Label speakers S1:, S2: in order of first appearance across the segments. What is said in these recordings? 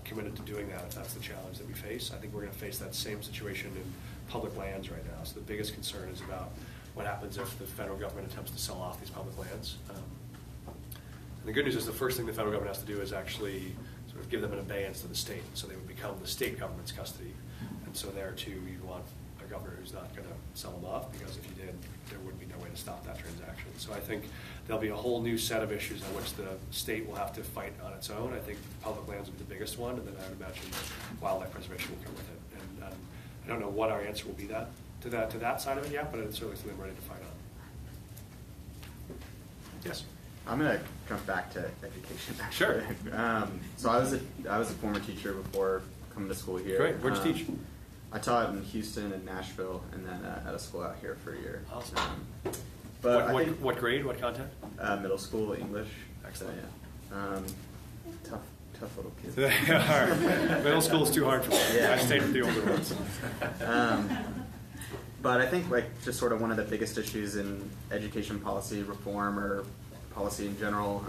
S1: committed to doing that if that's the challenge that we face. I think we're going to face that same situation in public lands right now. So the biggest concern is about what happens if the federal government attempts to sell off these public lands. And the good news is the first thing the federal government has to do is actually sort of give them an abeyance to the state. So they would become the state government's custody. And so there too, you want a governor who's not going to sell them off, because if you did, there would be no way to stop that transaction. So I think there'll be a whole new set of issues on which the state will have to fight on its own. I think public lands will be the biggest one, and then I would imagine wildlife preservation will come with it. And I don't know what our answer will be to that side of it yet, but it's certainly something we're ready to fight on. Yes.
S2: I'm going to come back to education, actually.
S1: Sure.
S2: So I was a former teacher before coming to school here.
S1: Great. Where'd you teach?
S2: I taught in Houston and Nashville, and then at a school out here for a year.
S1: Awesome.
S2: But
S1: what grade? What content?
S2: Middle school English.
S1: Excellent.
S2: So, yeah. Tough little kids.
S1: They are. Middle school is too hard for me.
S2: Yeah.
S1: I stayed with the older ones.
S2: But I think just sort of one of the biggest issues in education policy reform, or policy in general,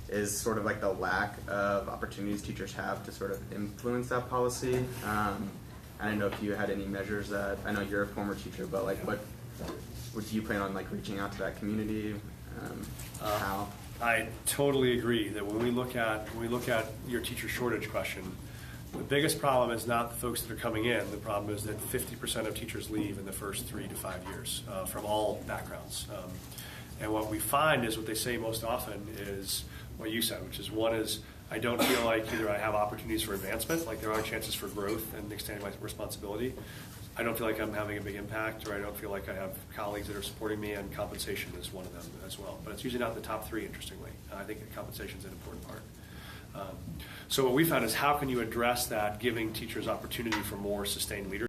S2: is sort of like the lack of opportunities teachers have to sort of influence that policy. I don't know if you had any measures that, I know you're a former teacher, but like what would you plan on like reaching out to that community? How?
S1: I totally agree that when we look at your teacher shortage question, the biggest problem is not the folks that are coming in. The problem is that 50% of teachers leave in the first 3 to 5 years from all backgrounds. And what we find is what they say most often is what you said, which is one is, I don't feel like either I have opportunities for advancement, like there are chances for growth and extending my responsibility. I don't feel like I'm having a big impact, or I don't feel like I have colleagues that are supporting me, and compensation is one of them as well. But it's usually not the top 3, interestingly. I think that compensation is an important part. So what we found is, how can you address that, giving teachers opportunity for more sustained leadership?